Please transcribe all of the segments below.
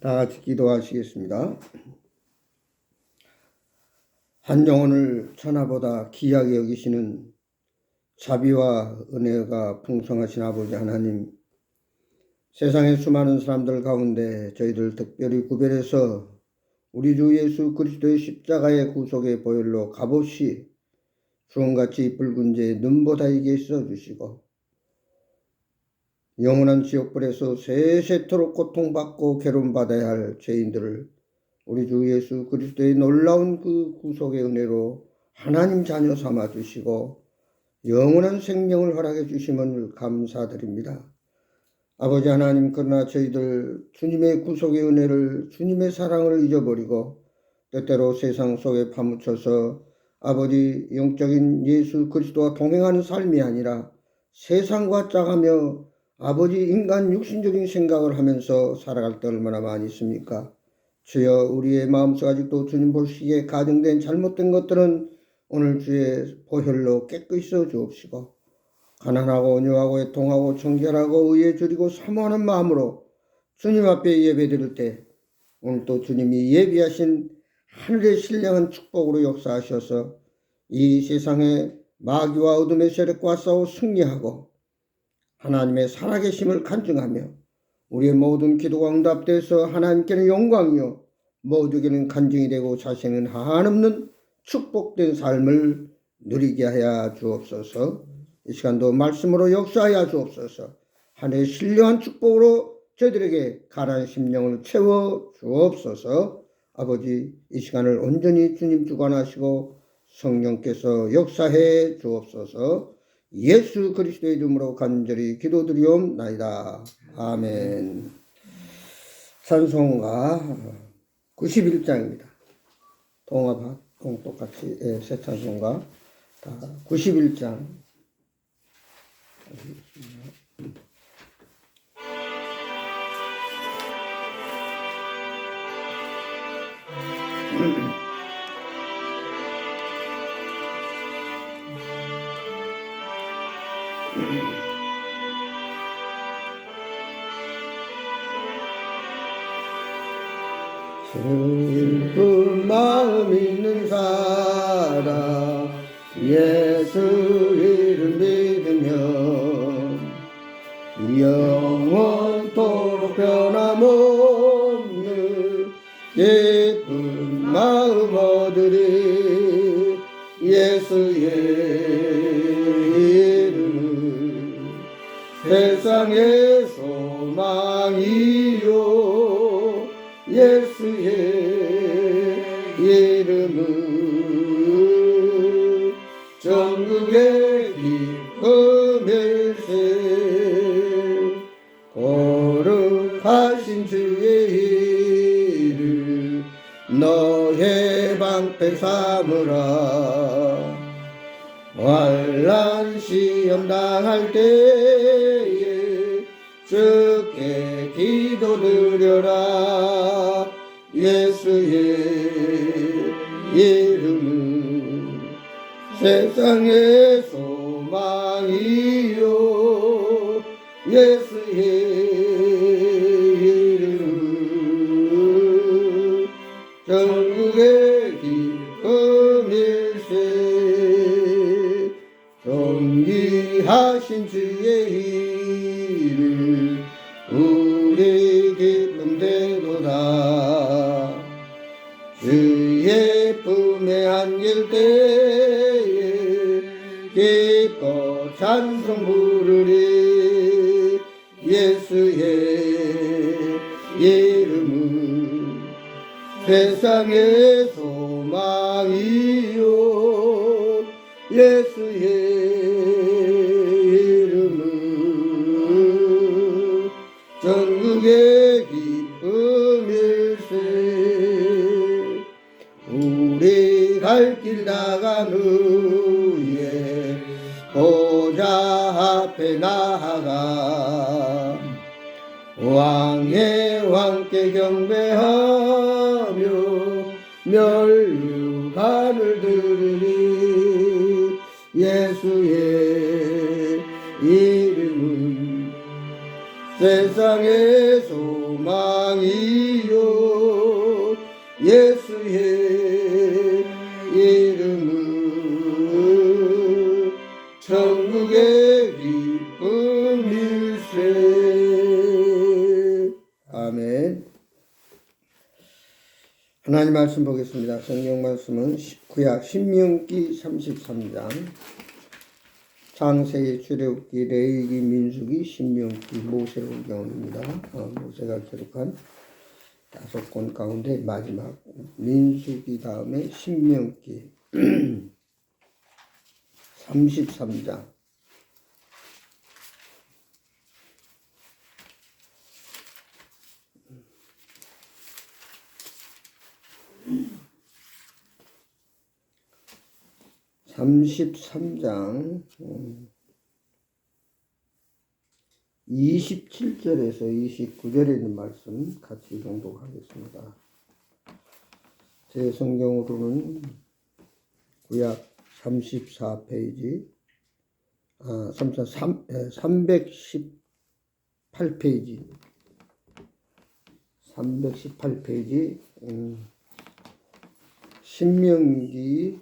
다 같이 기도하시겠습니다. 한 영혼을 천하보다 귀하게 여기시는 자비와 은혜가 풍성하신 아버지 하나님, 세상의 수많은 사람들 가운데 저희들 특별히 구별해서 우리 주 예수 그리스도의 십자가의 구속의 보혈로 값없이 주홍같이 붉은 죄 눈보다이게 써주시고 영원한 지옥불에서 세세토록 고통받고 괴로움받아야 할 죄인들을 우리 주 예수 그리스도의 놀라운 그 구속의 은혜로 하나님 자녀 삼아 주시고 영원한 생명을 허락해 주심을 감사드립니다. 아버지 하나님, 그러나 저희들 주님의 구속의 은혜를, 주님의 사랑을 잊어버리고 때때로 세상 속에 파묻혀서 아버지 영적인 예수 그리스도와 동행하는 삶이 아니라 세상과 짜가며 아버지 인간 육신적인 생각을 하면서 살아갈 때 얼마나 많이 있습니까? 주여, 우리의 마음속 아직도 주님 보시기에 가정된 잘못된 것들은 오늘 주의 보혈로 깨끗이 주옵시고 가난하고 온유하고 애통하고 청결하고 의에 줄이고 사모하는 마음으로 주님 앞에 예배드릴 때 오늘 또 주님이 예비하신 하늘의 신령한 축복으로 역사하셔서 이 세상의 마귀와 어둠의 세력과 싸워 승리하고 하나님의 살아계심을 간증하며 우리의 모든 기도가 응답돼서 하나님께는 영광이요 모두에게는 간증이 되고 자신은 한없는 축복된 삶을 누리게 하여 주옵소서. 이 시간도 말씀으로 역사하여 주옵소서. 하늘의 신령한 축복으로 저희들에게 가난한 심령을 채워 주옵소서. 아버지, 이 시간을 온전히 주님 주관하시고 성령께서 역사해 주옵소서. 예수 그리스도의 이름으로 간절히 기도드리옵나이다. 아멘. 찬송가 91장입니다. 동합 똑같이 새 찬송가 다 91장. 슬픈 마음 있는 사람 예수 이름 믿으면 영원토록 변함없는 예쁜 마음 얻으리. 예수의 이름은 세상의 소망이요 예수의 이름은 전국의 기쁨일세. 거룩하신 주의 이름 너의 방패 삼으라. 환난 시험 당할 때에 주께 기도드려라. 예수의 이름은 세상의 소망이요 예수의 이름은 전국의 기쁨일세. 존귀하신 주의 이름 우리 기쁨 되도다. 주의 품에 안길 때에 기뻐 찬송 부르리. 예수의 이름은 세상의 소망이요 예수의 이름은 전국의 기쁨일세. 우리 갈 길 나간 후에 보좌 앞에 나아가 왕의 왕께 경배하며 멸류관을 들으리. 예수의 이름은 세상의 소망이요 예수의 이름은 천국의 기쁨일세. 아멘. 하나님 말씀 보겠습니다. 성경 말씀은 구약 신명기 33장, 창세기, 출애굽기, 레위기, 민수기, 신명기, 모세오경입니다. 모세가 기록한 5권 가운데 마지막 민수기 다음에 신명기 33장. (33장) 27절에서 29절에 있는 말씀 같이 봉독하겠습니다. 제 성경으로는 구약 34페이지, 318페이지, 318페이지, 신명기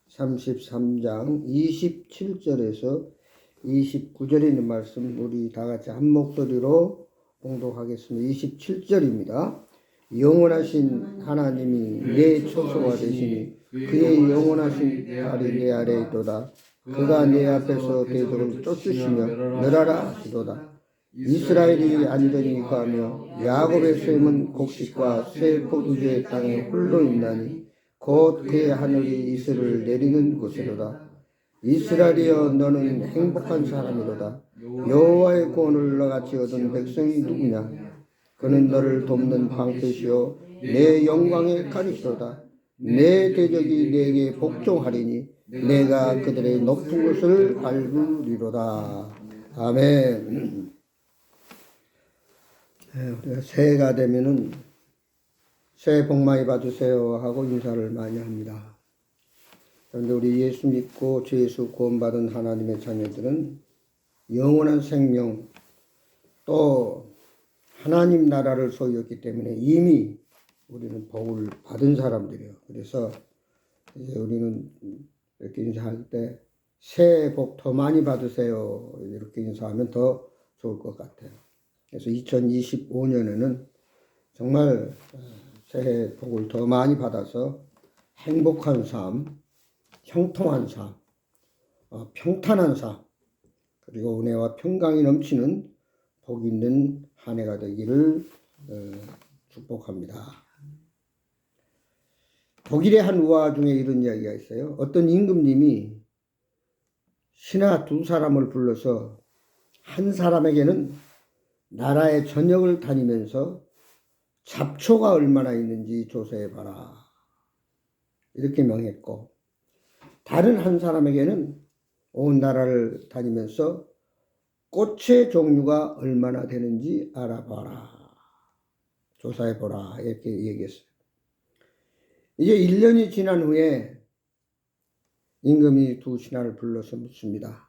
33장 27절에서 29절에 있는 말씀 우리 다 같이 한 목소리로 봉독하겠습니다. 27절입니다. 영원하신 하나님이 내 초소가 되시니 그의 영원하신 발이 내 아래에 있도다. 그가 내 앞에서 대적을 쫓으시며 멸하라 하시도다. 이스라엘이 안전히 거하며 야곱의 셈은 곡식과 새 포도주의 땅에 홀로 있나니 곧 그의 하늘이 이슬을 내리는 곳이로다. 이스라엘이여 너는 행복한 사람이로다. 여호와의 구원을 너같이 얻은 백성이 누구냐? 그는 너를 돕는 방패시요 내 영광의 가리시로다. 내 대적이 내게 복종하리니 내가 그들의 높은 곳을 밟으리로다. 아멘. 우리가 새해가 되면은 새해 복 많이 받으세요 하고 인사를 많이 합니다. 그런데 우리 예수 믿고 주 예수 구원받은 하나님의 자녀들은 영원한 생명 또 하나님 나라를 소유했기 때문에 이미 우리는 복을 받은 사람들이에요. 그래서 이제 우리는 이렇게 인사할 때 새해 복 더 많이 받으세요 이렇게 인사하면 더 좋을 것 같아요. 그래서 2025년에는 정말 새해 복을 더 많이 받아서 행복한 삶, 형통한 삶, 평탄한 삶, 그리고 은혜와 평강이 넘치는 복 있는 한 해가 되기를 축복합니다. 독일의 한 우화 중에 이런 이야기가 있어요. 어떤 임금님이 신하 2사람을 불러서 한 사람에게는 나라의 전역을 다니면서 잡초가 얼마나 있는지 조사해봐라 이렇게 명했고, 다른 한 사람에게는 온 나라를 다니면서 꽃의 종류가 얼마나 되는지 알아봐라, 조사해보라 이렇게 얘기했어요. 이제 1년이 지난 후에 임금이 2 신하를 불러서 묻습니다.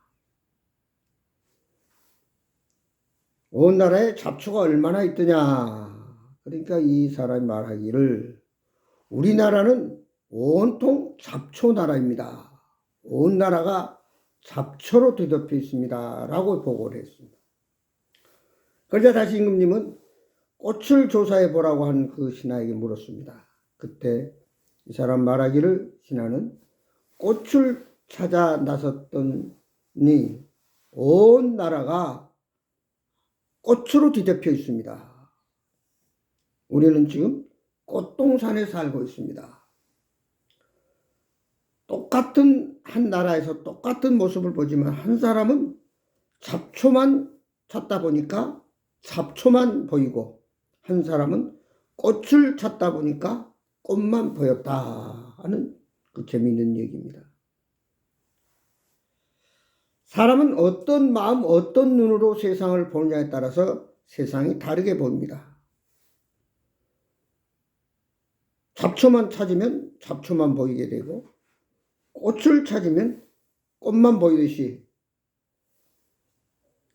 온 나라에 잡초가 얼마나 있더냐. 그러니까 이 사람이 말하기를 우리나라는 온통 잡초 나라입니다. 온 나라가 잡초로 뒤덮여 있습니다 라고 보고를 했습니다. 그러자 다시 임금님은 꽃을 조사해 보라고 한 그 신하에게 물었습니다. 그때 이 사람 말하기를 신하는 꽃을 찾아 나섰더니 온 나라가 꽃으로 뒤덮여 있습니다. 우리는 지금 꽃동산에 살고 있습니다. 똑같은 한 나라에서 똑같은 모습을 보지만 한 사람은 잡초만 찾다 보니까 잡초만 보이고 한 사람은 꽃을 찾다 보니까 꽃만 보였다 하는 그 재미있는 얘기입니다. 사람은 어떤 마음, 어떤 눈으로 세상을 보느냐에 따라서 세상이 다르게 보입니다. 잡초만 찾으면 잡초만 보이게 되고 꽃을 찾으면 꽃만 보이듯이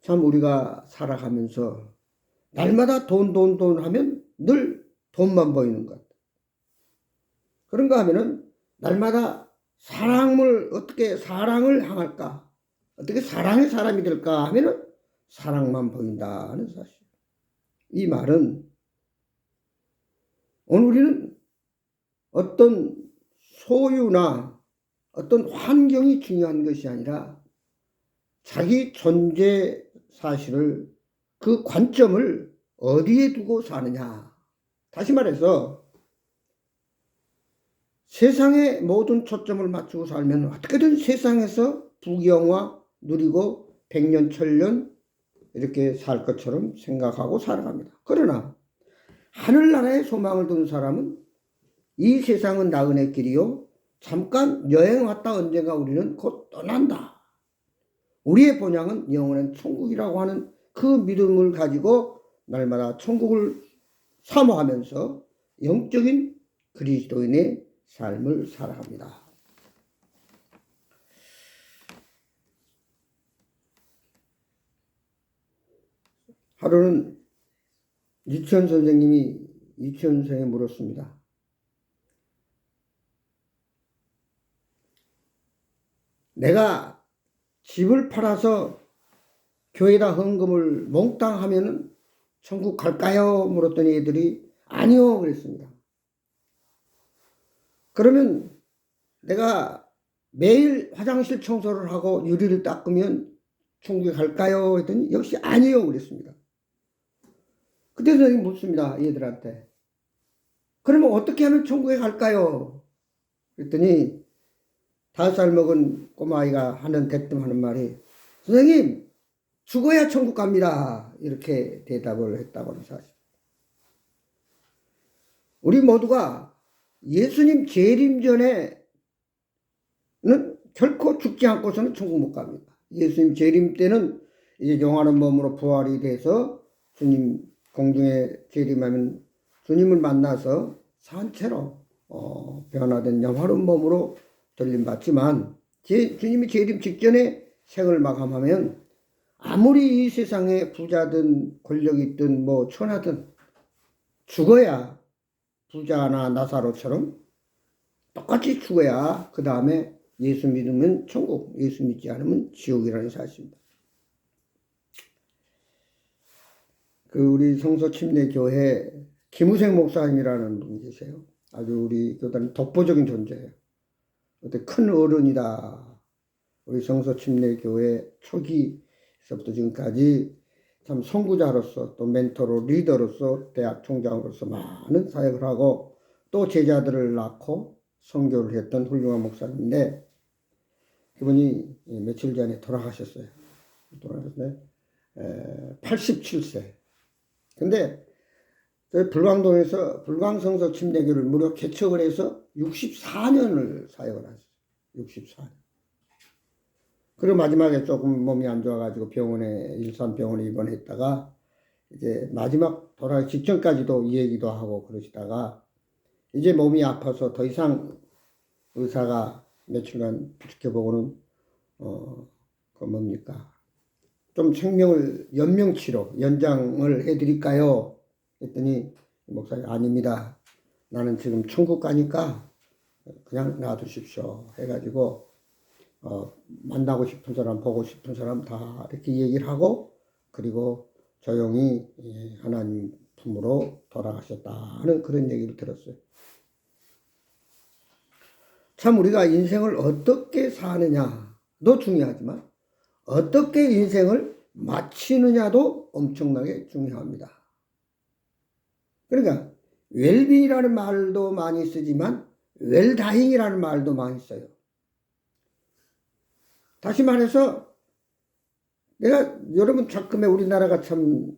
참 우리가 살아가면서 날마다 돈 하면 늘 돈만 보이는 것. 그런가 하면은 날마다 어떻게 사랑을 향할까? 어떻게 사랑의 사람이 될까 하면은 사랑만 보인다는 사실. 이 말은 오늘 우리는 어떤 소유나 어떤 환경이 중요한 것이 아니라 자기 존재 사실을, 그 관점을 어디에 두고 사느냐. 다시 말해서 세상의 모든 초점을 맞추고 살면 어떻게든 세상에서 부귀영화 누리고 백년 천년 이렇게 살 것처럼 생각하고 살아갑니다. 그러나 하늘나라에 소망을 두는 사람은 이 세상은 나그네 길이요, 잠깐 여행 왔다 언젠가 우리는 곧 떠난다. 우리의 본향은 영원한 천국이라고 하는 그 믿음을 가지고 날마다 천국을 사모하면서 영적인 그리스도인의 삶을 살아갑니다. 하루는 유치원 선생님이 유치원생에 물었습니다. 내가 집을 팔아서 교회에다 헌금을 몽땅 하면은 천국 갈까요? 물었더니 애들이 아니요 그랬습니다. 그러면 내가 매일 화장실 청소를 하고 유리를 닦으면 천국에 갈까요? 했더니 역시 아니요 그랬습니다. 그때 선생님이 묻습니다. 얘들한테. 그러면 어떻게 하면 천국에 갈까요? 그랬더니 5살 먹은 꼬마아이가 대뜸 하는 말이, 선생님 죽어야 천국 갑니다. 이렇게 대답을 했다고 하는 사실. 우리 모두가 예수님 재림 전에는 결코 죽지 않고서는 천국 못 갑니다. 예수님 재림 때는 이제 영원한 몸으로 부활이 돼서 주님 공중에 재림하면 주님을 만나서 산채로 변화된 영화로운 몸으로 돌림받지만 주님이 재림 직전에 생을 마감하면 아무리 이 세상에 부자든 권력이 있든 뭐 천하든 죽어야 부자나 나사로처럼 똑같이 죽어야 그 다음에 예수 믿으면 천국, 예수 믿지 않으면 지옥이라는 사실입니다. 우리 성서침례교회 김우생 목사님이라는 분이 계세요. 아주 우리 교단 독보적인 존재예요. 어떤 큰 어른이다. 우리 성서침례교회 초기서부터 지금까지 참 선구자로서 또 멘토로 리더로서 대학 총장으로서 많은 사역을 하고 또 제자들을 낳고 선교를 했던 훌륭한 목사님인데 그분이 며칠 전에 돌아가셨어요. 87세. 근데 저희 불광동에서 불광성서 침례교를 무려 개척을 해서 64년을 사역을 하셨어요. 64년. 그리고 마지막에 조금 몸이 안 좋아가지고 일산병원에 입원했다가 이제 마지막 돌아가기 직전까지도 이 얘기도 하고 그러시다가 이제 몸이 아파서 더 이상 의사가 며칠간 지켜보고는 그 뭡니까? 좀 생명을 연명치료 연장을 해드릴까요? 했더니 목사님 아닙니다. 나는 지금 천국 가니까 그냥 놔두십시오. 해가지고 만나고 싶은 사람 보고 싶은 사람 다 이렇게 얘기를 하고 그리고 조용히 하나님 품으로 돌아가셨다 하는 그런 얘기를 들었어요. 참 우리가 인생을 어떻게 사느냐도 중요하지만 어떻게 인생을 마치느냐도 엄청나게 중요합니다. 그러니까 웰빙이라는 말도 많이 쓰지만 웰다잉이라는 말도 많이 써요. 다시 말해서 여러분 가끔에 우리나라가 참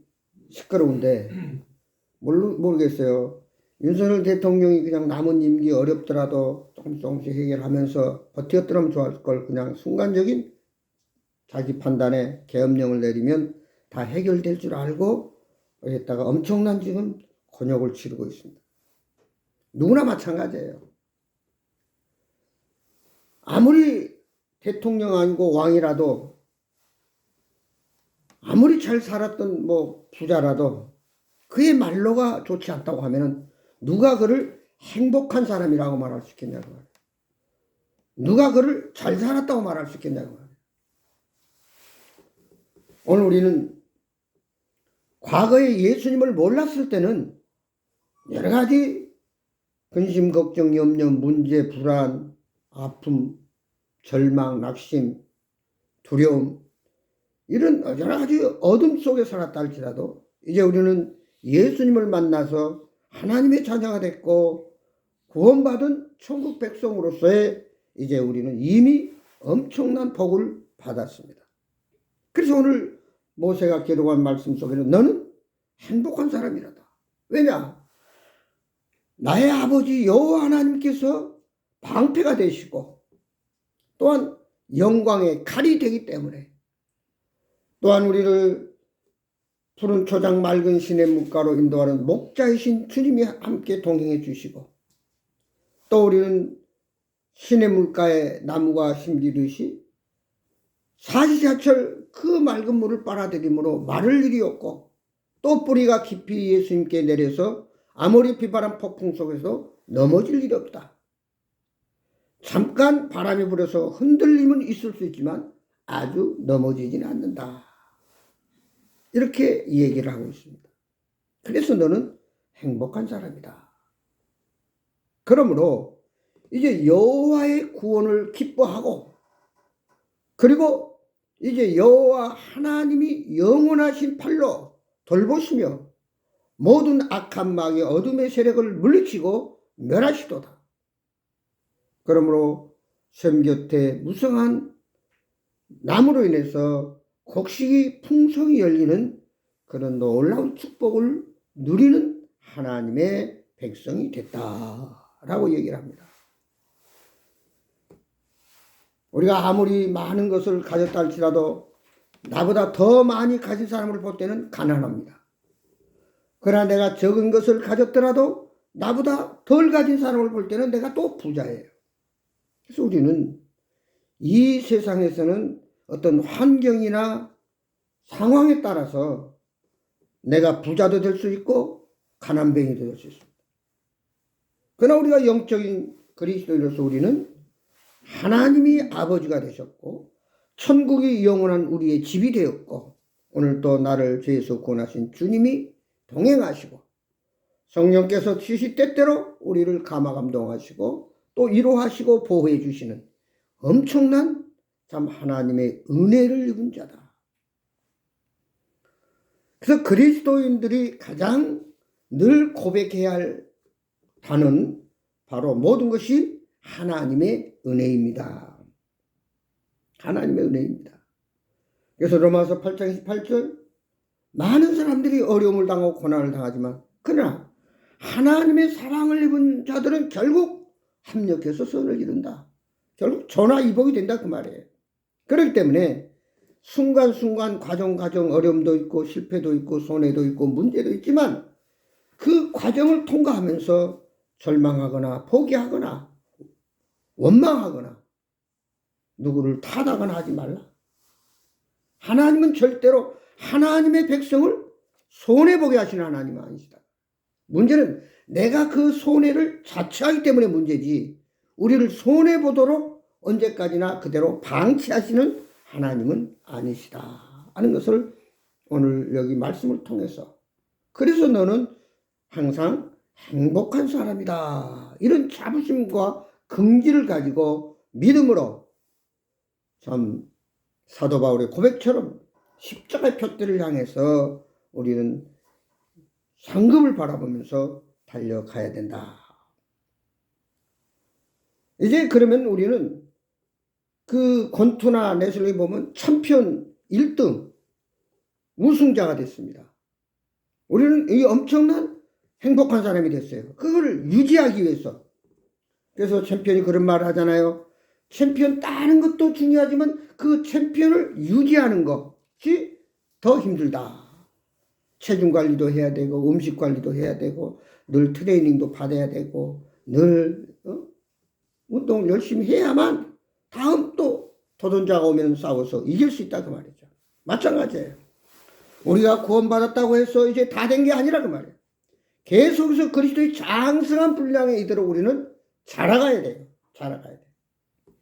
시끄러운데 모르겠어요. 윤석열 대통령이 그냥 남은 임기 어렵더라도 조금씩 해결하면서 버티었더라면 좋았을 걸 그냥 순간적인 자기 판단에 계엄령을 내리면 다 해결될 줄 알고 했다가 엄청난 지금 곤욕을 치르고 있습니다. 누구나 마찬가지예요. 아무리 대통령 아니고 왕이라도 아무리 잘 살았던 부자라도 그의 말로가 좋지 않다고 하면은 누가 그를 행복한 사람이라고 말할 수 있겠냐고 말이에요. 누가 그를 잘 살았다고 말할 수 있겠냐고 말이에요. 오늘 우리는 과거에 예수님을 몰랐을 때는 여러 가지 근심, 걱정, 염려, 문제, 불안, 아픔, 절망, 낙심, 두려움 이런 여러 가지 어둠 속에 살았다 할지라도 이제 우리는 예수님을 만나서 하나님의 자녀가 됐고 구원받은 천국 백성으로서의 이제 우리는 이미 엄청난 복을 받았습니다. 그래서 오늘 모세가 기록한 말씀 속에는 너는 행복한 사람이라다. 왜냐? 나의 아버지 여호와 하나님께서 방패가 되시고 또한 영광의 칼이 되기 때문에 또한 우리를 푸른 초장 맑은 시냇 물가로 인도하는 목자이신 주님이 함께 동행해 주시고 또 우리는 시냇 물가에 나무가 심기듯이 사시사철 그 맑은 물을 빨아들이므로 마를 일이 없고 또 뿌리가 깊이 예수님께 내려서 아무리 비바람 폭풍 속에서 넘어질 일이 없다. 잠깐 바람이 불어서 흔들림은 있을 수 있지만 아주 넘어지지는 않는다. 이렇게 얘기를 하고 있습니다. 그래서 너는 행복한 사람이다. 그러므로 이제 여호와의 구원을 기뻐하고 그리고 이제 여호와 하나님이 영원하신 팔로 돌보시며 모든 악한 마귀 어둠의 세력을 물리치고 멸하시도다. 그러므로 샘 곁에 무성한 나무로 인해서 곡식이 풍성히 열리는 그런 놀라운 축복을 누리는 하나님의 백성이 됐다라고 얘기를 합니다. 우리가 아무리 많은 것을 가졌다 할지라도 나보다 더 많이 가진 사람을 볼 때는 가난합니다. 그러나 내가 적은 것을 가졌더라도 나보다 덜 가진 사람을 볼 때는 내가 또 부자예요. 그래서 우리는 이 세상에서는 어떤 환경이나 상황에 따라서 내가 부자도 될 수 있고 가난뱅이도 될 수 있습니다. 그러나 우리가 영적인 그리스도인으로서 우리는 하나님이 아버지가 되셨고 천국이 영원한 우리의 집이 되었고 오늘 또 나를 죄에서 구원하신 주님이 동행하시고 성령께서 시시때때로 우리를 감화감동하시고 또 위로하시고 보호해 주시는 엄청난 참 하나님의 은혜를 입은 자다. 그래서 그리스도인들이 가장 늘 고백해야 할 단어는 바로 모든 것이 하나님의 은혜입니다. 하나님의 은혜입니다. 그래서 로마서 8장 28절 많은 사람들이 어려움을 당하고 고난을 당하지만 그러나 하나님의 사랑을 입은 자들은 결국 합력해서 선을 이룬다. 결국 전화위복이 된다 그 말이에요. 그렇기 때문에 순간순간 과정 어려움도 있고 실패도 있고 손해도 있고 문제도 있지만 그 과정을 통과하면서 절망하거나 포기하거나 원망하거나 누구를 탓하거나 하지 말라. 하나님은 절대로 하나님의 백성을 손해보게 하시는 하나님은 아니시다. 문제는 내가 그 손해를 자처하기 때문에 문제지 우리를 손해보도록 언제까지나 그대로 방치하시는 하나님은 아니시다 하는 것을 오늘 여기 말씀을 통해서 그래서 너는 항상 행복한 사람이다 이런 자부심과 긍지를 가지고 믿음으로 참 사도 바울의 고백처럼 십자가의 표대를 향해서 우리는 상급을 바라보면서 달려가야 된다. 이제 그러면 우리는 그 권투나 레슬링 보면 챔피언 1등 우승자가 됐습니다. 우리는 이 엄청난 행복한 사람이 됐어요. 그걸 유지하기 위해서. 그래서 챔피언이 그런 말을 하잖아요. 챔피언 따는 것도 중요하지만 그 챔피언을 유지하는 것이 더 힘들다. 체중 관리도 해야 되고 음식 관리도 해야 되고 늘 트레이닝도 받아야 되고 늘 운동을 열심히 해야만 다음 또 도전자가 오면 싸워서 이길 수 있다 그 말이죠. 마찬가지예요. 우리가 구원받았다고 해서 이제 다 된 게 아니라 그 말이에요. 계속해서 그리스도의 장성한 분량에 이르도록 우리는 자라가야 돼요. 자라가야 돼요.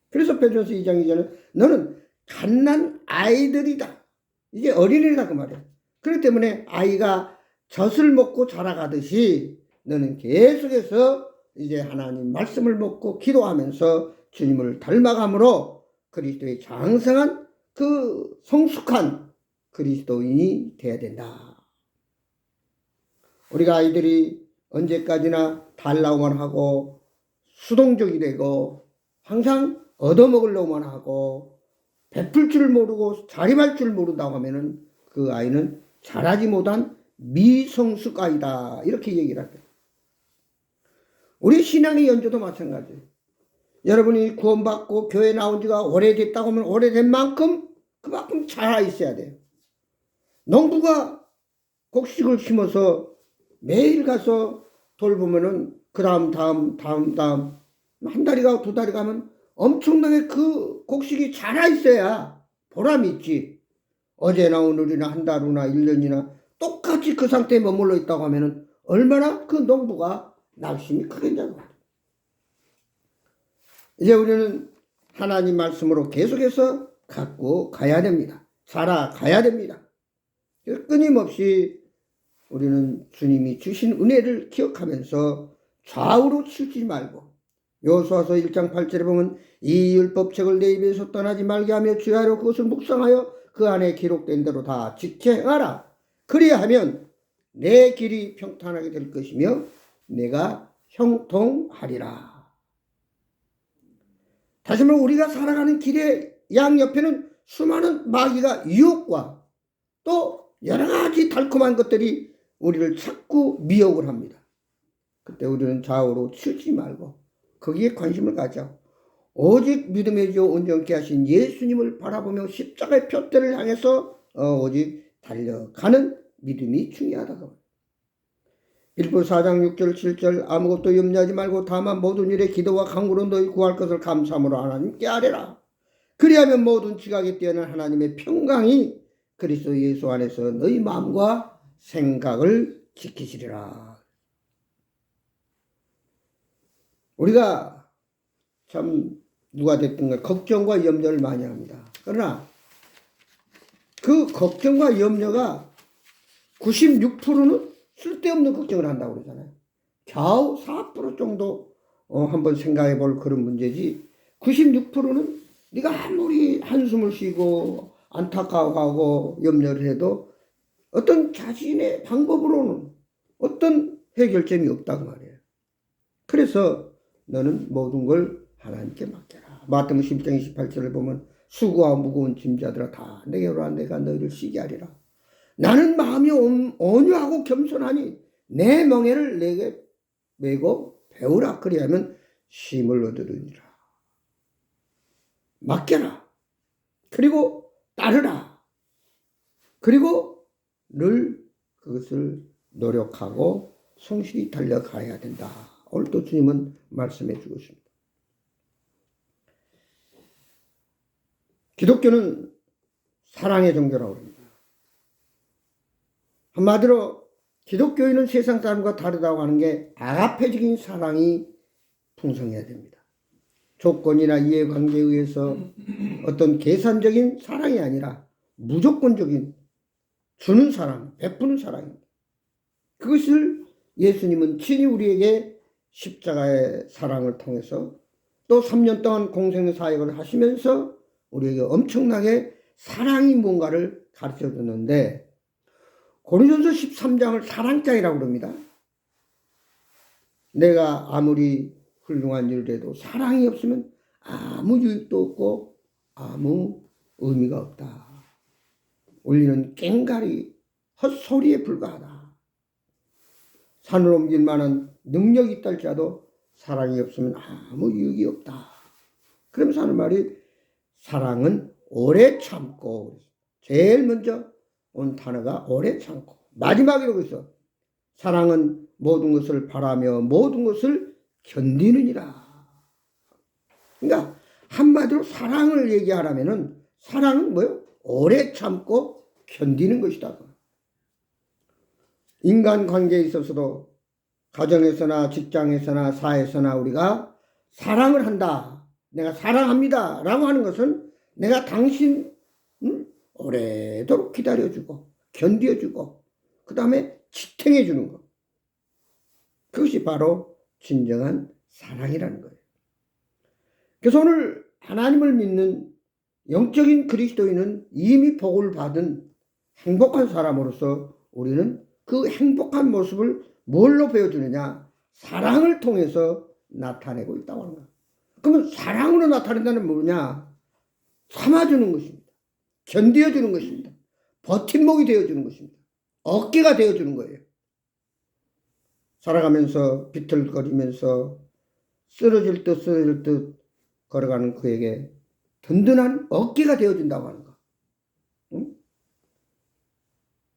그래서 베드로서 2장 2절은 너는 갓난 아이들이다. 이게 어린이다 그 말이에요. 그렇기 때문에 아이가 젖을 먹고 자라가듯이 너는 계속해서 이제 하나님 말씀을 먹고 기도하면서 주님을 닮아감으로 그리스도의 장성한 그 성숙한 그리스도인이 되어야 된다. 우리가 아이들이 언제까지나 달라고만 하고 수동적이 되고 항상 얻어먹으려고만 하고 베풀 줄 모르고 자립할 줄 모른다고 하면은 그 아이는 자라지 못한 미성숙 아이다. 이렇게 얘기를 합니다. 우리 신앙의 연조도 마찬가지예요. 여러분이 구원받고 교회 나온 지가 오래됐다고 하면 오래된 만큼 그만큼 자라 있어야 돼요. 농부가 곡식을 심어서 매일 가서 돌보면은 그 다음 한 달이 가고 두 달이 가면 엄청나게 그 곡식이 자라 있어야 보람이 있지. 어제나 오늘이나 한 달 후나 1년이나 똑같이 그 상태에 머물러 있다고 하면은 얼마나 그 농부가 낙심이 크겠냐고. 이제 우리는 하나님 말씀으로 계속해서 갖고 가야 됩니다. 살아가야 됩니다. 끊임없이 우리는 주님이 주신 은혜를 기억하면서 좌우로 치우치지 말고 여호수아서 1장 8절에 보면 이 율법책을 내 입에서 떠나지 말게 하며 주야로 그것을 묵상하여 그 안에 기록된 대로 다 지켜 행하라. 그리하면 내 길이 평탄하게 될 것이며 내가 형통하리라. 다시 말해 우리가 살아가는 길의 양옆에는 수많은 마귀가 유혹과 또 여러 가지 달콤한 것들이 우리를 자꾸 미혹을 합니다. 그때 우리는 좌우로 치우치지 말고 거기에 관심을 가져 오직 믿음의 주 온전케 하신 예수님을 바라보며 십자가의 표대를 향해서 오직 달려가는 믿음이 중요하다고. 빌보 4장 6절 7절 아무것도 염려하지 말고 다만 모든 일에 기도와 간구로 너희 구할 것을 감사함으로 하나님께 아뢰라. 그리하면 모든 지각에 뛰어난 하나님의 평강이 그리스도 예수 안에서 너희 마음과 생각을 지키시리라. 우리가 참 누가 됐든가 걱정과 염려를 많이 합니다. 그러나 그 걱정과 염려가 96%는 쓸데없는 걱정을 한다고 그러잖아요. 겨우 4% 정도 한번 생각해 볼 그런 문제지 96%는 네가 아무리 한숨을 쉬고 안타까워하고 염려를 해도 어떤 자신의 방법으로는 어떤 해결점이 없다고 말이에요. 그래서 너는 모든 걸 하나님께 맡겨라. 마태복음 11장 28절을 보면 수고와 무거운 짐자들아 다 내게로 와 내가 너희를 쉬게 하리라. 나는 마음이 온유하고 겸손하니 내 멍에를 내게 메고 배우라. 그리하면 쉼을 얻으리라. 맡겨라. 그리고 따르라. 그리고 늘 그것을 노력하고 성실히 달려가야 된다. 오늘 또 주님은 말씀해 주고 있습니다. 기독교는 사랑의 종교라고 합니다. 한마디로 기독교인은 세상 사람과 다르다고 하는 게 아가페적인 사랑이 풍성해야 됩니다. 조건이나 이해관계에 의해서 어떤 계산적인 사랑이 아니라 무조건적인 주는 사랑, 베푸는 사랑입니다. 그것을 예수님은 친히 우리에게 십자가의 사랑을 통해서 또 3년 동안 공생 사역을 하시면서 우리에게 엄청나게 사랑이 뭔가를 가르쳐 줬는데 고린도전서 13장을 사랑장이라고 그럽니다. 내가 아무리 훌륭한 일을 해도 사랑이 없으면 아무 유익도 없고 아무 의미가 없다. 울리는 꽹가리 헛소리에 불과하다. 산을 옮길 만한 능력이 있다 할지라도 사랑이 없으면 아무 유익이 없다. 그러면서 하는 말이 사랑은 오래 참고, 제일 먼저 온 단어가 오래 참고, 마지막이라고 있어. 사랑은 모든 것을 바라며 모든 것을 견디느니라. 그러니까 한마디로 사랑을 얘기하라면은 사랑은 뭐예요? 오래 참고 견디는 것이다. 인간관계에 있어서도 가정에서나 직장에서나 사회에서나 우리가 사랑을 한다, 내가 사랑합니다 라고 하는 것은 내가 당신 오래도록 기다려주고 견뎌주고 그 다음에 지탱해주는 것, 그것이 바로 진정한 사랑이라는 거예요. 그래서 오늘 하나님을 믿는 영적인 그리스도인은 이미 복을 받은 행복한 사람으로서 우리는 그 행복한 모습을 뭘로 보여주느냐? 사랑을 통해서 나타내고 있다고 하는 거야. 그러면 사랑으로 나타낸다는 뭐냐? 참아주는 것입니다. 견뎌주는 것입니다. 버팀목이 되어주는 것입니다. 어깨가 되어주는 거예요. 살아가면서 비틀거리면서 쓰러질 듯 걸어가는 그에게 든든한 어깨가 되어준다고 하는 거. 응?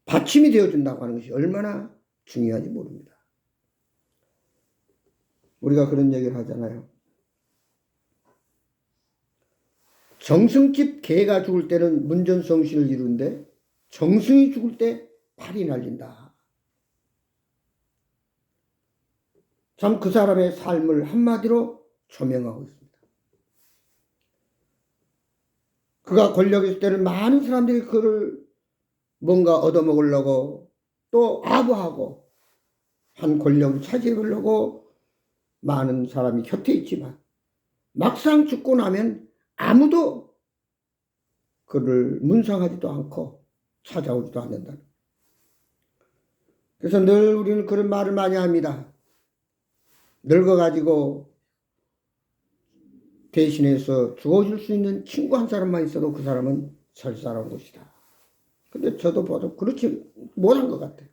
받침이 되어준다고 하는 것이 얼마나 중요한지 모릅니다. 우리가 그런 얘기를 하잖아요. 정승집 개가 죽을 때는 문전성시를 이루는데 정승이 죽을 때 팔이 날린다. 참 그 사람의 삶을 한마디로 조명하고 있습니다. 그가 권력에 있을 때는 많은 사람들이 그를 뭔가 얻어먹으려고 또 아부하고 한 권력을 차지하려고 많은 사람이 곁에 있지만 막상 죽고 나면 아무도 그를 문상하지도 않고 찾아오지도 않는다. 그래서 늘 우리는 그런 말을 많이 합니다. 늙어가지고 대신해서 죽어줄 수 있는 친구 한 사람만 있어도 그 사람은 설사로운 것이다. 근데 저도 봐도 그렇지 못한 것 같아요.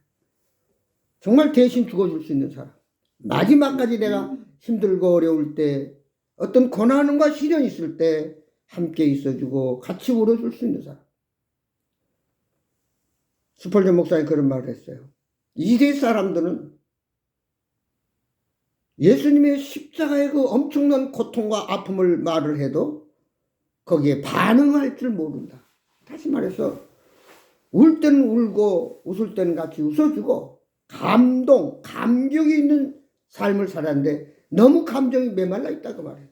정말 대신 죽어줄 수 있는 사람. 마지막까지 내가 힘들고 어려울 때 어떤 고난과 시련이 있을 때 함께 있어주고 같이 울어줄 수 있는 사람. 스펄전 목사님 그런 말을 했어요. 이세 사람들은 예수님의 십자가의 그 엄청난 고통과 아픔을 말을 해도 거기에 반응할 줄 모른다. 다시 말해서 울 때는 울고 웃을 때는 같이 웃어주고 감격이 있는 삶을 살았는데 너무 감정이 메말라 있다고 말해요.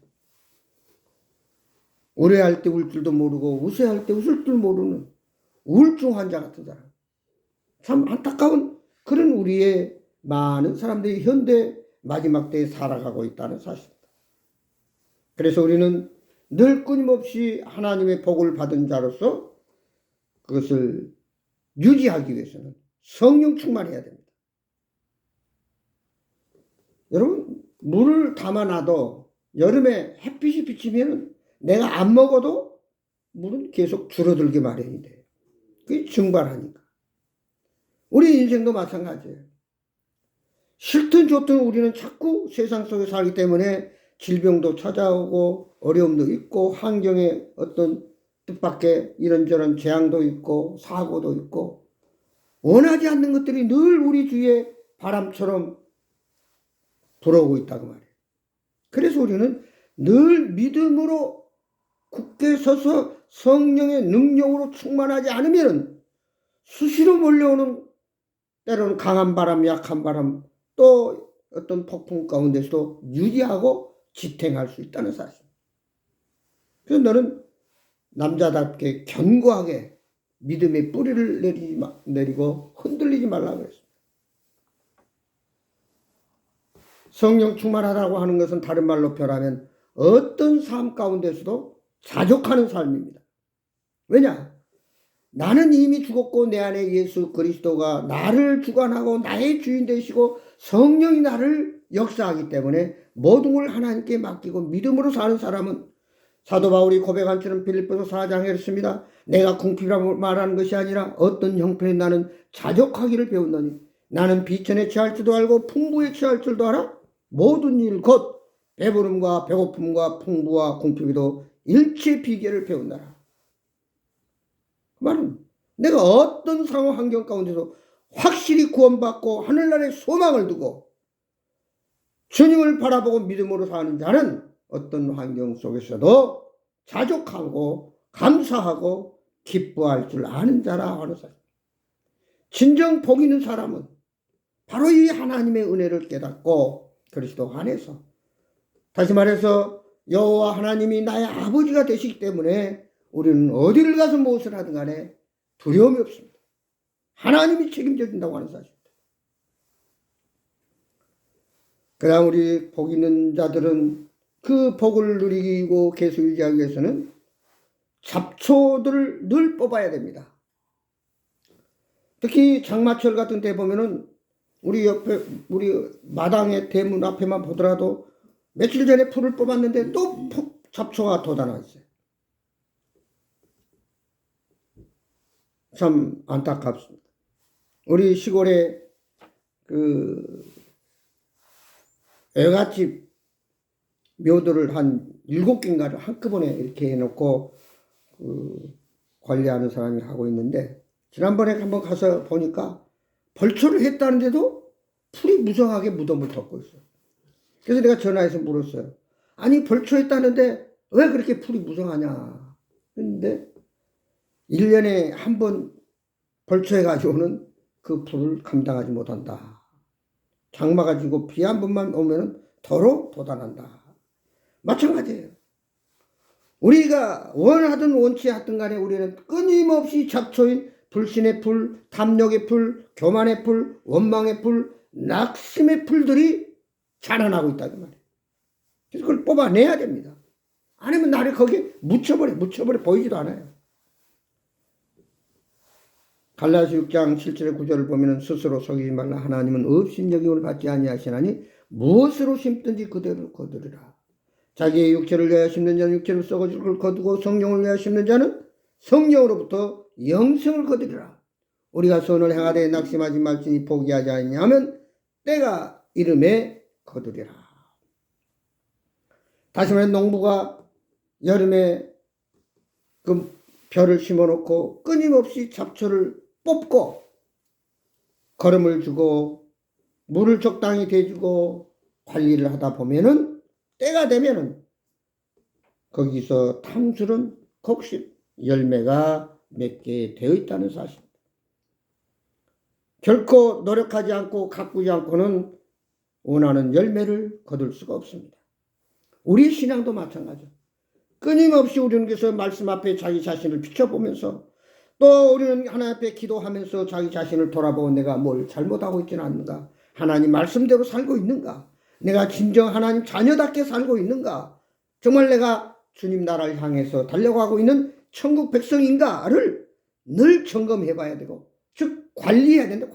우려할 때 울 줄도 모르고 웃어할 때 웃을 줄 모르는 우울증 환자 같은 사람. 참 안타까운 그런 우리의 많은 사람들이 현대 마지막 때에 살아가고 있다는 사실입니다. 그래서 우리는 늘 끊임없이 하나님의 복을 받은 자로서 그것을 유지하기 위해서는 성령 충만해야 됩니다. 여러분, 물을 담아놔도 여름에 햇빛이 비치면 내가 안 먹어도 물은 계속 줄어들게 마련이 돼요. 그게 증발하니까. 우리 인생도 마찬가지예요. 싫든 좋든 우리는 자꾸 세상 속에 살기 때문에 질병도 찾아오고 어려움도 있고 환경에 어떤 뜻밖의 이런저런 재앙도 있고 사고도 있고 원하지 않는 것들이 늘 우리 주위에 바람처럼 불어오고 있다고 말해요. 그래서 우리는 늘 믿음으로 굳게 서서 성령의 능력으로 충만하지 않으면 수시로 몰려오는 때로는 강한 바람, 약한 바람, 또 어떤 폭풍 가운데서도 유지하고 지탱할 수 있다는 사실. 그래서 너는 남자답게 견고하게 믿음의 뿌리를 내리고 흔들리지 말라고 그랬습니다. 성령 충만하다고 하는 것은 다른 말로 표현하면 어떤 삶 가운데서도 자족하는 삶입니다. 왜냐? 나는 이미 죽었고 내 안에 예수 그리스도가 나를 주관하고 나의 주인 되시고 성령이 나를 역사하기 때문에 모든 걸 하나님께 맡기고 믿음으로 사는 사람은 사도 바울이 고백한 처럼 빌립보서 4장에 그랬습니다. 내가 궁핍이라고 말하는 것이 아니라 어떤 형편에 나는 자족하기를 배웠노니 나는 비천에 취할 줄도 알고 풍부에 취할 줄도 알아. 모든 일 곧 배부름과 배고픔과 풍부와 궁핍에도 일체 비결을 배운다라. 그 말은 내가 어떤 상황 환경 가운데서 확실히 구원받고 하늘나라에 소망을 두고 주님을 바라보고 믿음으로 사는 자는 어떤 환경 속에서도 자족하고 감사하고 기뻐할 줄 아는 자라 하는 사람. 진정 복 있는 사람은 바로 이 하나님의 은혜를 깨닫고 그리스도 안에서, 다시 말해서 여호와 하나님이 나의 아버지가 되시기 때문에 우리는 어디를 가서 무엇을 하든 간에 두려움이 없습니다. 하나님이 책임져 준다고 하는 사실입니다. 그다음 우리 복 있는 자들은 그 복을 누리고 계속 유지하기 위해서는 잡초들을 늘 뽑아야 됩니다. 특히 장마철 같은 데 보면은 우리 옆에, 우리 마당의 대문 앞에만 보더라도 며칠 전에 풀을 뽑았는데 또 잡초가 돋아나 있어요. 참 안타깝습니다. 우리 시골에 그 애갓집 묘들을 한 7개인가를 한꺼번에 이렇게 해놓고 관리하는 사람이 하고 있는데, 지난번에 한번 가서 보니까 벌초를 했다는데도 풀이 무성하게 무덤을 덮고 있어요. 그래서 내가 전화해서 물었어요. 아니 벌초했다는데 왜 그렇게 풀이 무성하냐. 그런데 1년에 한 번 벌초해가지고는 그 풀을 감당하지 못한다. 장마가 지고 비 한 번만 오면 더러 돋아난다. 마찬가지예요. 우리가 원하든 원치 하든 간에 우리는 끊임없이 잡초인 불신의 풀, 탐욕의 풀, 교만의 풀, 원망의 풀, 낙심의 풀들이 자라나고 있다는 말이에요. 그래서 그걸 뽑아내야 됩니다. 아니면 나를 거기에 묻혀버려 보이지도 않아요. 갈라디아 6장 7절의 9절을 보면 스스로 속이지 말라. 하나님은 업신여김을 받지 아니하시나니 무엇으로 심든지 그대로 거두리라. 자기의 육체를 위하여 심는 자는 육체를 썩어질 걸 거두고 성령을 위하여 심는 자는 성령으로부터 영생을 거두리라. 우리가 선을 행하되 낙심하지 말지니 포기하지 아니하면 때가 이름에 거두리라. 다시 말해 농부가 여름에 그 벼를 심어놓고 끊임없이 잡초를 뽑고 거름을 주고 물을 적당히 대주고 관리를 하다 보면은 때가 되면은 거기서 탐스런 곡식 열매가 맺게 되어 있다는 사실입니다. 결코 노력하지 않고 가꾸지 않고는 원하는 열매를 거둘 수가 없습니다. 우리의 신앙도 마찬가지입니다. 끊임없이 우리는 그래서 말씀 앞에 자기 자신을 비춰보면서, 또 우리는 하나님 앞에 기도하면서 자기 자신을 돌아보고 내가 뭘 잘못하고 있지는 않는가, 하나님 말씀대로 살고 있는가, 내가 진정 하나님 자녀답게 살고 있는가, 정말 내가 주님 나라를 향해서 달려가고 있는 천국 백성인가를 늘 점검해 봐야 되고, 즉 관리해야 된다.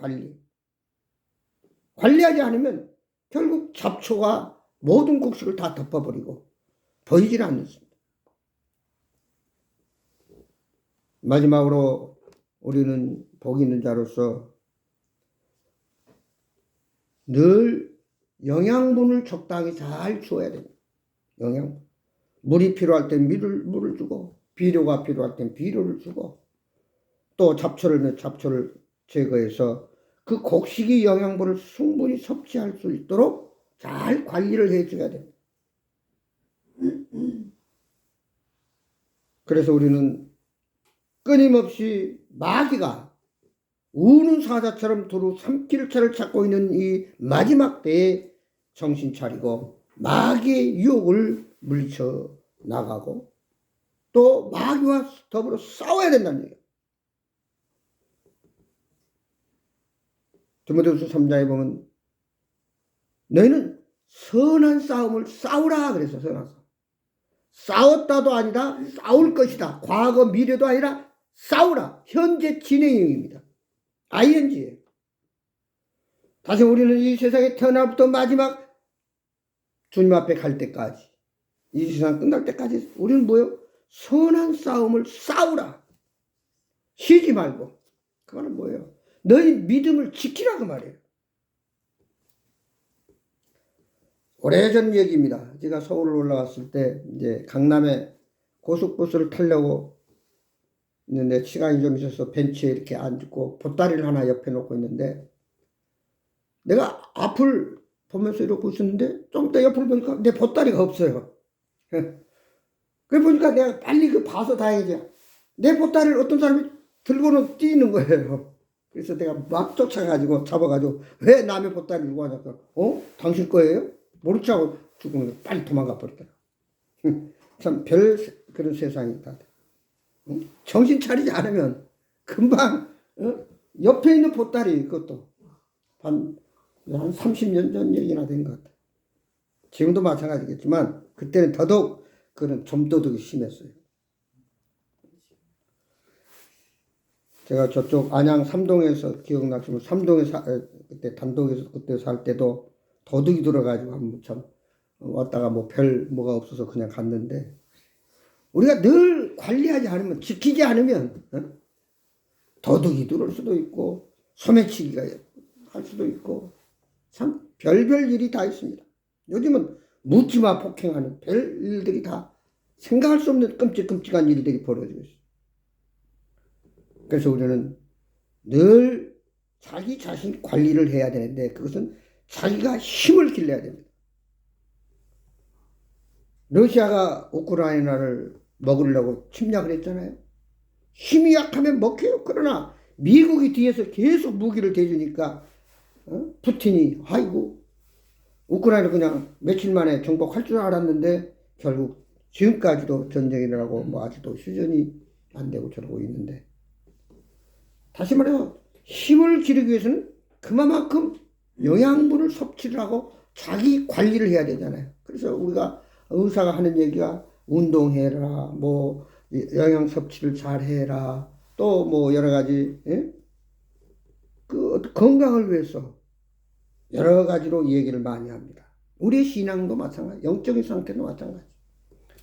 관리하지 않으면 결국 잡초가 모든 곡식을 다 덮어버리고 보이질 않습니다. 마지막으로 우리는 복 있는 자로서 늘 영양분을 적당히 잘 주어야 됩니다. 영양분. 물이 필요할 때 물을 주고, 비료가 필요할 땐 비료를 주고, 또 잡초를 제거해서 그 곡식이 영양분을 충분히 섭취할 수 있도록 잘 관리를 해줘야 됩니다. 그래서 우리는 끊임없이 마귀가 우는 사자처럼 두루 삼킬 차를 찾고 있는 이 마지막 때에 정신 차리고 마귀의 유혹을 물리쳐 나가고 또 마귀와 더불어 싸워야 된다는 얘기예요. 디모데후서 3장에 보면 너희는 선한 싸움을 싸우라 그래서 선한 싸움. 싸웠다도 아니다. 싸울 것이다. 과거 미래도 아니라 싸우라. 현재 진행형입니다. ing예요. 다시 우리는 이 세상에 태어나부터 마지막 주님 앞에 갈 때까지, 이 세상 끝날 때까지 우리는 뭐예요? 선한 싸움을 싸우라. 쉬지 말고. 그거는 뭐예요? 너희 믿음을 지키라 그 말이에요. 오래전 얘기입니다. 제가 서울 올라왔을 때 이제 강남에 고속버스를 타려고 있는데 시간이 좀 있어서 벤치에 이렇게 앉고 보따리를 하나 옆에 놓고 있는데 내가 앞을 보면서 이러고 있었는데 좀 더 옆을 보니까 내 보따리가 없어요. 그래 보니까 내가 빨리 그 봐서 다행이지. 내 보따리를 어떤 사람이 들고는 뛰는 거예요. 그래서 내가 막 쫓아가지고 잡아가지고 왜 남의 보따리를 들고 가냐고. 당신 거예요? 모른 척하고 죽으면 빨리 도망가 버리더라. 참 별 그런 세상이다. 정신 차리지 않으면 금방 옆에 있는 보따리 그것도 한 30년 전 얘기나 된 것 같아. 지금도 마찬가지겠지만 그때는 더더욱 그런 좀도둑이 심했어요. 제가 저쪽 안양 삼동에서 기억나시면 삼동에 그때 단독에서 그때 살 때도 도둑이 들어가지고 한번 참 왔다가 뭐 별 뭐가 없어서 그냥 갔는데 우리가 늘 관리하지 않으면 지키지 않으면 도둑이 들어올 수도 있고 소매치기가 할 수도 있고 참 별별 일이 다 있습니다. 요즘은 묻지마 폭행하는 별 일들이 다 생각할 수 없는 끔찍끔찍한 일들이 벌어지고 있어요. 그래서 우리는 늘 자기 자신 관리를 해야 되는데 그것은 자기가 힘을 길러야 됩니다. 러시아가 우크라이나를 먹으려고 침략을 했잖아요. 힘이 약하면 먹혀요. 그러나 미국이 뒤에서 계속 무기를 대주니까 푸틴이 아이고 우크라이나 그냥 며칠 만에 정복할 줄 알았는데 결국 지금까지도 전쟁이 일어나고 뭐 아직도 휴전이 안 되고 저러고 있는데 다시 말해서 힘을 기르기 위해서는 그만큼 영양분을 섭취를 하고 자기 관리를 해야 되잖아요. 그래서 우리가 의사가 하는 얘기가 운동해라, 뭐 영양 섭취를 잘 해라, 또 뭐 여러 가지 그 건강을 위해서 여러 가지로 얘기를 많이 합니다. 우리의 신앙도 마찬가지, 영적인 상태도 마찬가지.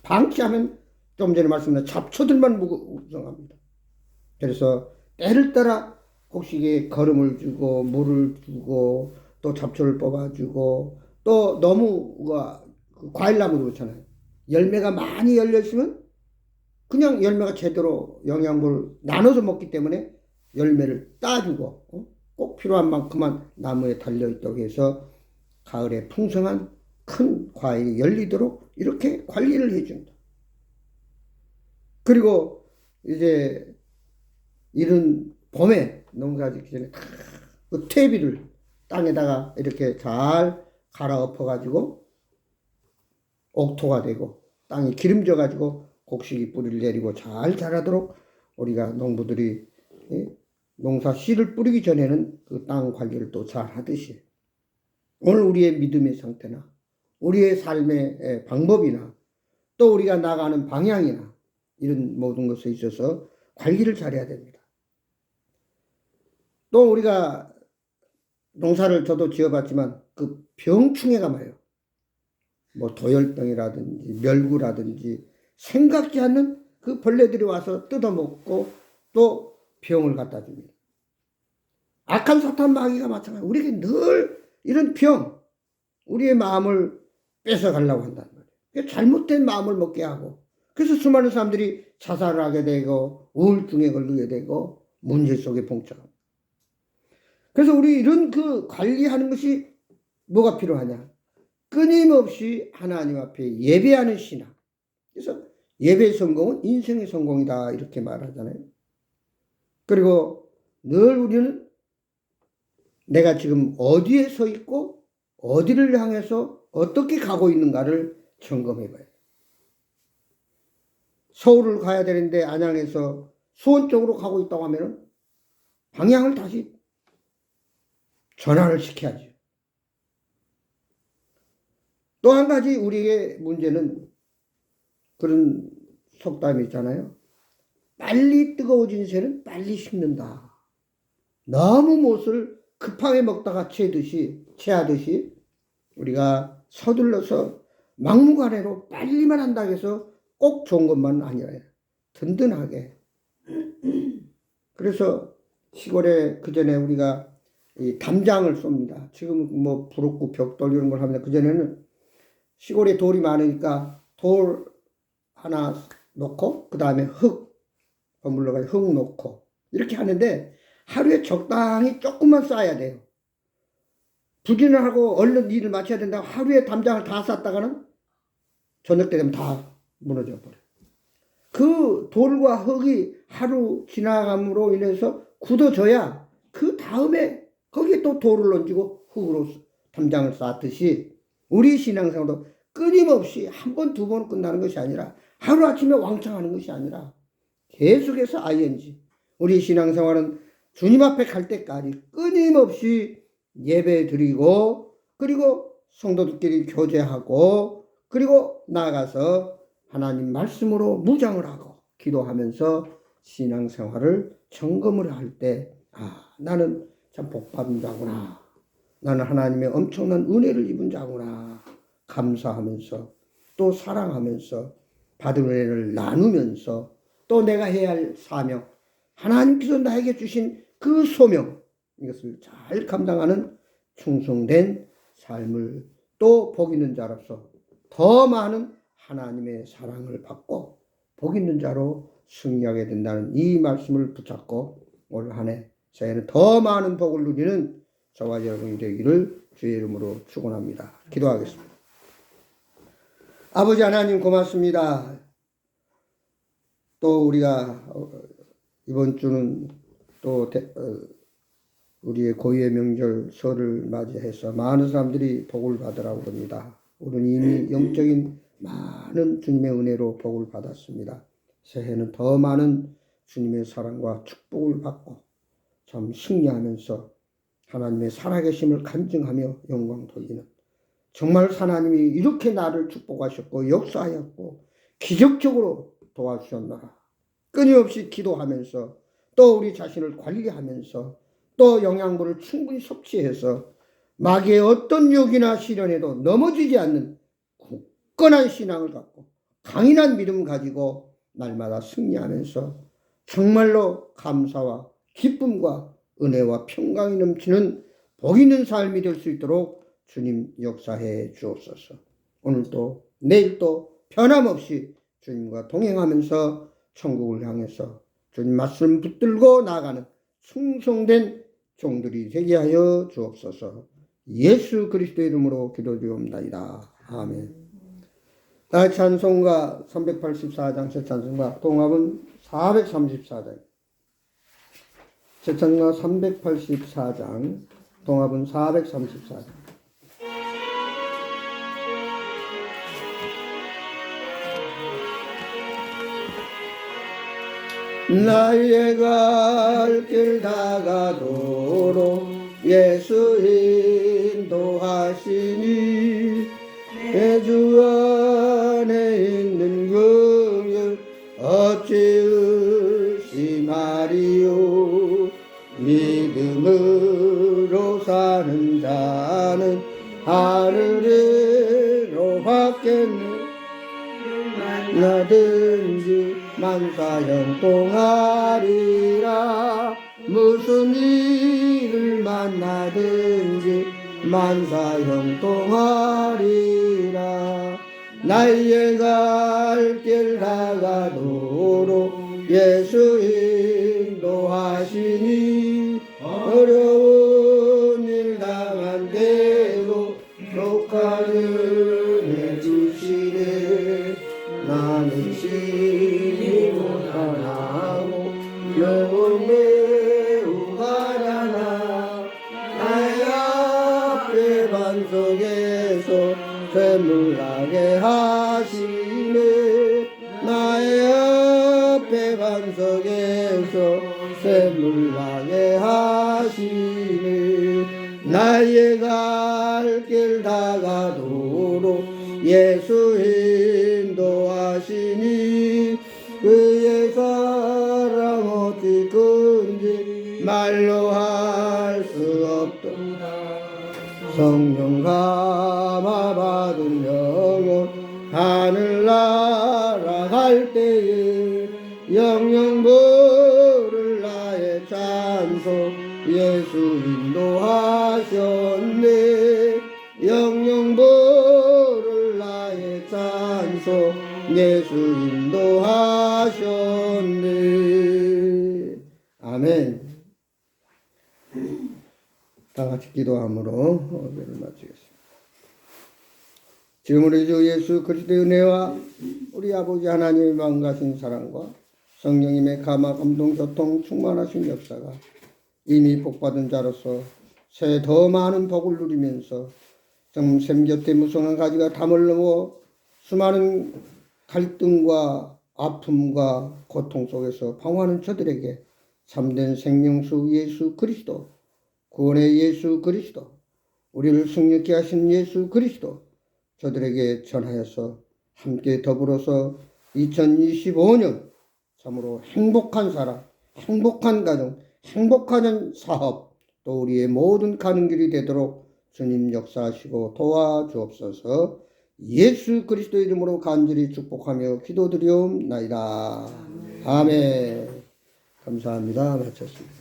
방치하면 좀 전에 말씀드린 잡초들만 무성합니다. 그래서 때를 따라 곡식에 거름을 주고 물을 주고 또 잡초를 뽑아주고 또 너무 과일나무도 그렇잖아요. 열매가 많이 열려있으면 그냥 열매가 제대로 영양분을 나눠서 먹기 때문에 열매를 따주고 꼭 필요한 만큼만 나무에 달려있다고 해서 가을에 풍성한 큰 과일이 열리도록 이렇게 관리를 해준다. 그리고 이제 이른 봄에 농사 짓기 전에 그 퇴비를 땅에다가 이렇게 잘 갈아엎어 가지고 옥토가 되고 땅이 기름져 가지고 곡식이 뿌리를 내리고 잘 자라도록 우리가 농부들이 농사 씨를 뿌리기 전에는 그 땅 관리를 또 잘 하듯이 오늘 우리의 믿음의 상태나 우리의 삶의 방법이나 또 우리가 나가는 방향이나 이런 모든 것에 있어서 관리를 잘해야 됩니다. 또 우리가 농사를 저도 지어봤지만 그 병충해가 많아요. 뭐 도열병이라든지 멸구라든지 생각지 않는 그 벌레들이 와서 뜯어먹고 또 병을 갖다 줍니다. 악한 사탄 마귀가 마찬가지로 우리에게 늘 이런 병, 우리의 마음을 뺏어가려고 한단 말이에요. 잘못된 마음을 먹게 하고 그래서 수많은 사람들이 자살을 하게 되고 우울증에 걸리게 되고 문제 속에 봉착합니다. 그래서 우리 이런 그 관리하는 것이 뭐가 필요하냐? 끊임없이 하나님 앞에 예배하는 신앙. 그래서 예배의 성공은 인생의 성공이다 이렇게 말하잖아요. 그리고 늘 우리는 내가 지금 어디에 서 있고 어디를 향해서 어떻게 가고 있는가를 점검해 봐요. 서울을 가야 되는데 안양에서 수원 쪽으로 가고 있다고 하면 방향을 다시 전환을 시켜야죠. 또 한 가지 우리의 문제는 그런 속담이 있잖아요. 빨리 뜨거워진 새는 빨리 식는다. 너무 무엇을 급하게 먹다가 체하듯이 우리가 서둘러서 막무가내로 빨리만 한다고 해서 꼭 좋은 것만 아니라 든든하게. 그래서 시골에 그전에 우리가 이 담장을 쏩니다. 지금 뭐 부록구 벽돌 이런 걸 합니다. 그전에는 시골에 돌이 많으니까 돌 하나 놓고 그 다음에 흙 버물러가지고 흙 놓고 이렇게 하는데 하루에 적당히 조금만 쌓아야 돼요. 부진을 하고 얼른 일을 마쳐야 된다고 하루에 담장을 다 쌓다가는 저녁 때 되면 다 무너져 버려요. 그 돌과 흙이 하루 지나감으로 인해서 굳어져야 그 다음에 거기에 또 돌을 얹고 흙으로 담장을 쌓듯이 우리 신앙생활도 끊임없이 한 번, 두 번 끝나는 것이 아니라 하루아침에 왕창하는 것이 아니라 계속해서 ING 우리 신앙생활은 주님 앞에 갈 때까지 끊임없이 예배 드리고 그리고 성도들끼리 교제하고 그리고 나아가서 하나님 말씀으로 무장을 하고 기도하면서 신앙생활을 점검을 할 때 나는 참 복받은 자구나. 나는 하나님의 엄청난 은혜를 입은 자구나. 감사하면서 또 사랑하면서 받은 은혜를 나누면서 또 내가 해야 할 사명 하나님께서 나에게 주신 그 소명 이것을 잘 감당하는 충성된 삶을 또 복 있는 자로서 더 많은 하나님의 사랑을 받고 복 있는 자로 승리하게 된다는 이 말씀을 붙잡고 올 한 해 새해는 더 많은 복을 누리는 저와 여러분이 되기를 주의 이름으로 축원합니다. 기도하겠습니다. 아버지 하나님 고맙습니다. 또 우리가 이번 주는 또 우리의 고유의 명절 설을 맞이해서 많은 사람들이 복을 받으라고 합니다. 우리는 이미 영적인 많은 주님의 은혜로 복을 받았습니다. 새해는 더 많은 주님의 사랑과 축복을 받고 참 승리하면서 하나님의 살아계심을 간증하며 영광 돌리는 정말 하나님이 이렇게 나를 축복하셨고 역사하였고 기적적으로 도와주셨노라. 끊임없이 기도하면서 또 우리 자신을 관리하면서 또 영양분을 충분히 섭취해서 마귀의 어떤 유혹이나 시련에도 넘어지지 않는 굳건한 신앙을 갖고 강인한 믿음을 가지고 날마다 승리하면서 정말로 감사와 기쁨과 은혜와 평강이 넘치는 복 있는 삶이 될 수 있도록 주님 역사해 주옵소서. 오늘도 내일도 변함없이 주님과 동행하면서 천국을 향해서 주님 말씀 붙들고 나아가는 충성된 종들이 되게 하여 주옵소서. 예수 그리스도의 이름으로 기도드리옵나이다. 아멘. 찬송가 384장 새 찬송가 동합은 434장 새 찬송가 384장 동합은 434장 나의 갈 길 다가도록 예수 인도하시니 내 주 안에 있는 긍휼 어찌 의심하리요. 믿음으로 사는 자는 하늘으로 받겠네. 나든지 만사형통하리라. 무슨 일을 만나든지 만사형통하리라. 나의 갈 길 다가도록 예수 인도하시니 어려운 일 당한 때도 독하는 해주시네. 나는 심히 못하나고 영혼 매우 가난하. 나의 앞에 반석에서 샘물나게 하시네. 나의 앞에 반석에서 샘물나게 하시네. 나의 갈 길 다가도록 예수 인도하시니 그의 사랑 어찌 큰지 말로 할 수 없도다. 성령 감화 받은 영혼 하늘 날아갈 때에 영영 부를 나의 찬송 예수 인도하셨네. 영영 부를 나의 찬송 예수 인도하셨네. 아멘. 다 같이 기도함으로 예배를 마치겠습니다. 지금 우리 주 예수 그리스도의 은혜와 우리 아버지 하나님의 마음 가신 사랑과 성령님의 감화 감동 교통 충만하신 역사가 이미 복받은 자로서 새 더 많은 복을 누리면서 샘 곁에 무성한 가지가 담을 넘어 수많은 갈등과 아픔과 고통 속에서 방황하는 저들에게 참된 생명수 예수 그리스도, 구원의 예수 그리스도, 우리를 승리케 하신 예수 그리스도, 저들에게 전하여서 함께 더불어서 2025년 참으로 행복한 사람, 행복한 가정, 행복한 사업, 또 우리의 모든 가는 길이 되도록 주님 역사하시고 도와주옵소서. 예수 그리스도 이름으로 간절히 축복하며 기도드리옵나이다. 아멘. 감사합니다. 마쳤습니다.